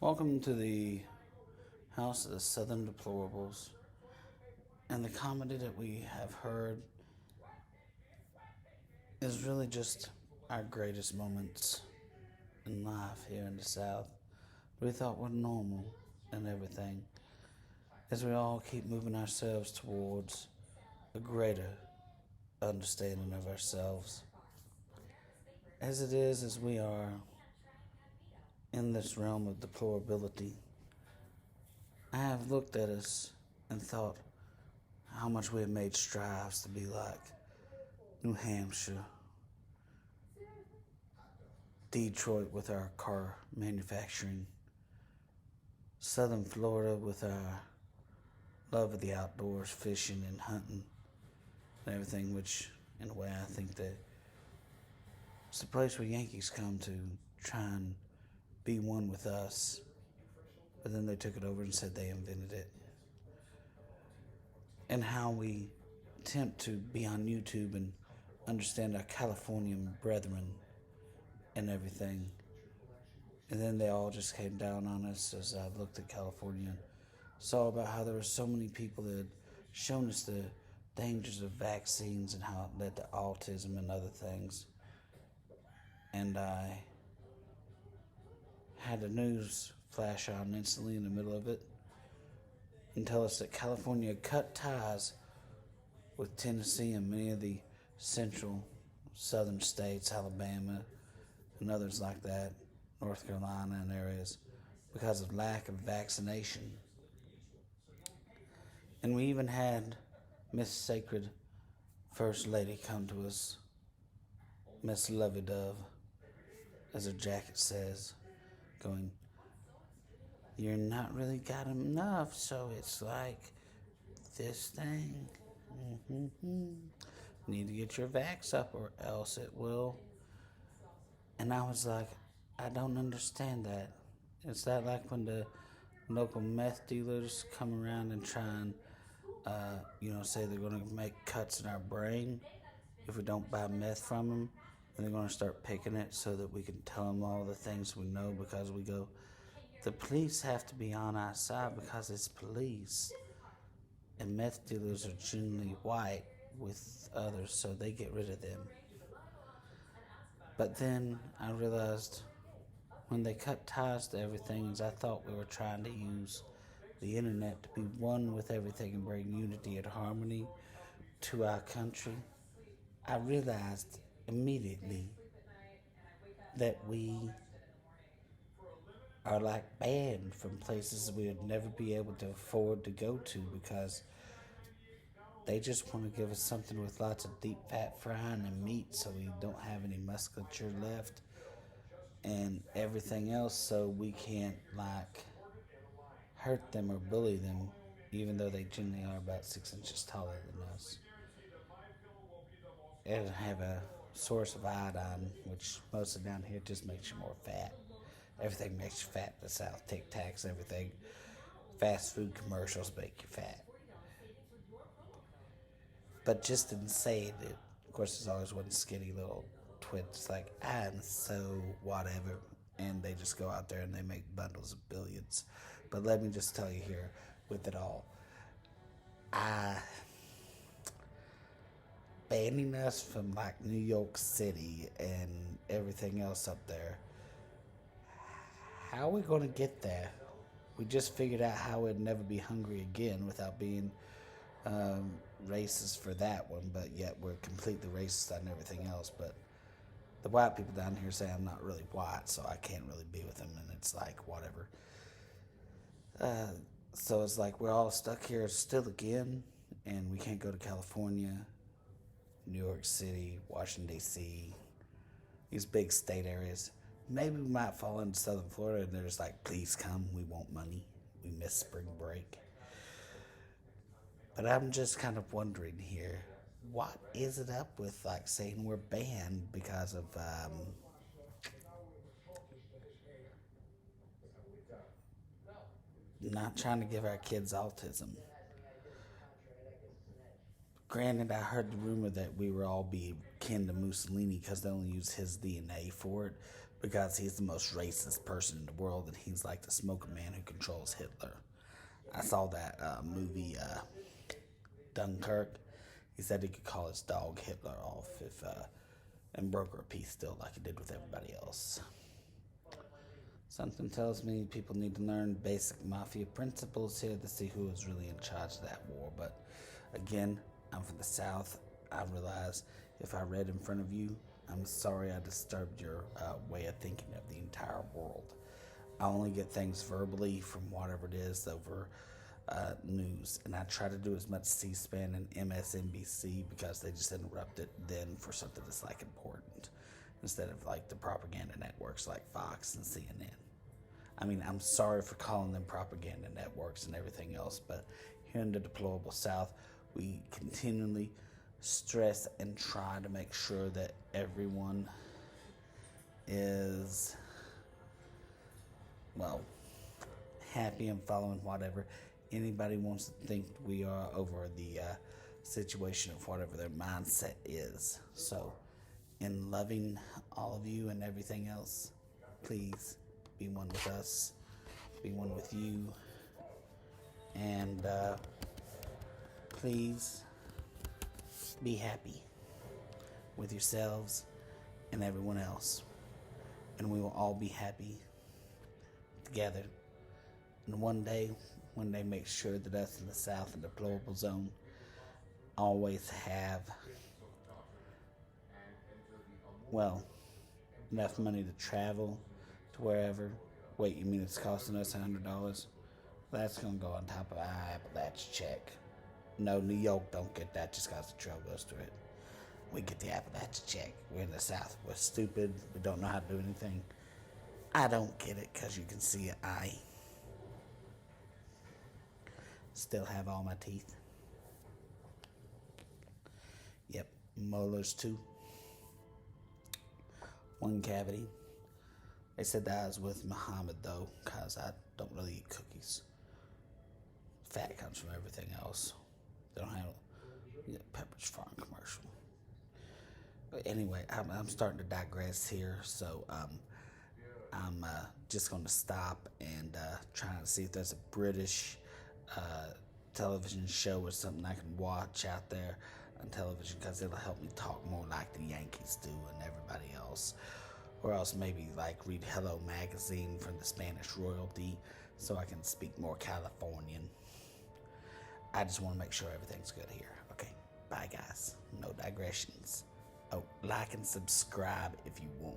Welcome to the House of the Southern Deplorables. And the comedy that we have heard is really just our greatest moments in life here in the South. We thought were normal and everything as we all keep moving ourselves towards a greater understanding of ourselves. As it is, as we are in this realm of deplorability, I have looked at us and thought how much we have made strives to be like New Hampshire, Detroit with our car manufacturing, Southern Florida with our love of the outdoors, fishing and hunting and everything, which in a way I think that it's the place where Yankees come to try and be one with us. But then they took it over and said they invented it. And how we attempt to be on YouTube and understand our Californian brethren and everything. And then they all just came down on us as I looked at California and saw about how there were so many people that had shown us the dangers of vaccines and how it led to autism and other things. And I had the news flash on instantly in the middle of it and tell us that California cut ties with Tennessee and many of the central southern states, Alabama and others like that, North Carolina and areas, because of lack of vaccination. And we even had Miss Sacred First Lady come to us, Miss Lovey Dove, as her jacket says, going, "You're not really got enough, so it's like this thing. Mm-hmm. Need to get your vax up or else it will." And I was like, I don't understand that. Is that like when the local meth dealers come around and try and, say they're going to make cuts in our brain if we don't buy meth from them? And they're going to start picking it so that we can tell them all the things we know because we go, the police have to be on our side because it's police. And meth dealers are generally white with others, so they get rid of them. But then I realized when they cut ties to everything, as I thought we were trying to use the internet to be one with everything and bring unity and harmony to our country, I realized immediately that we are like banned from places we would never be able to afford to go to because they just want to give us something with lots of deep fat frying and meat so we don't have any musculature left and everything else so we can't like hurt them or bully them even though they generally are about 6 inches taller than us. And have a source of iodine, which mostly down here just makes you more fat. Everything makes you fat in the South. Tic Tacs, everything. Fast food commercials make you fat. But just in saying it, of course, there's always one skinny little twit that's like, I'm so whatever. And they just go out there and they make bundles of billions. But let me just tell you here, with it all, banning us from like New York City and everything else up there, how are we going to get there? We just figured out how we'd never be hungry again without being racist for that one, but yet we're completely racist on everything else. But the white people down here say I'm not really white, so I can't really be with them, and it's like, whatever. So it's like we're all stuck here still again, and we can't go to California, New York City, Washington, D.C., these big state areas. Maybe we might fall into Southern Florida and they're just like, please come, we want money. We miss spring break. But I'm just kind of wondering here, what is it up with like saying we're banned because of not trying to give our kids autism? Granted, I heard the rumor that we were all be kin to Mussolini because they only use his DNA for it. because he's the most racist person in the world, and he's like the smoking man who controls Hitler. I saw that movie Dunkirk. He said he could call his dog Hitler off if and broker a peace deal like he did with everybody else. Something tells me people need to learn basic mafia principles here to see who is really in charge of that war. But again, I'm from the South. I realize if I read in front of you, I'm sorry I disturbed your way of thinking of the entire world. I only get things verbally from whatever it is over news, and I try to do as much C-SPAN and MSNBC because they just interrupt it then for something that's like important, instead of like the propaganda networks like Fox and CNN. I mean, I'm sorry for calling them propaganda networks and everything else, but here in the deplorable South, we continually stress and try to make sure that everyone is, well, happy and following whatever anybody wants to think we are over the situation of whatever their mindset is. So, in loving all of you and everything else, please be one with us, be one with you, and please be happy with yourselves and everyone else, and we will all be happy together. And one day, when they make sure that us in the South and the deplorable zone always have, well, enough money to travel to wherever. Wait, you mean it's costing us $100? That's going to go on top of our Appalachia check. No, New York don't get that just because the trail goes through it. We get the Appalachia check. We're in the South. We're stupid. We don't know how to do anything. I don't get it because you can see I still have all my teeth. Yep, molars too. One cavity. They said that I was with Muhammad though, because I don't really eat cookies. Fat comes from everything else. They don't have Pepperidge Farm commercial. But anyway, I'm starting to digress here, so I'm just going to stop and try to see if there's a British television show or something I can watch out there on television, because it'll help me talk more like the Yankees do and everybody else. Or else maybe like read Hello Magazine from the Spanish royalty so I can speak more Californian. I just want to make sure everything's good here. Okay, bye guys. No digressions. Oh, like and subscribe if you want.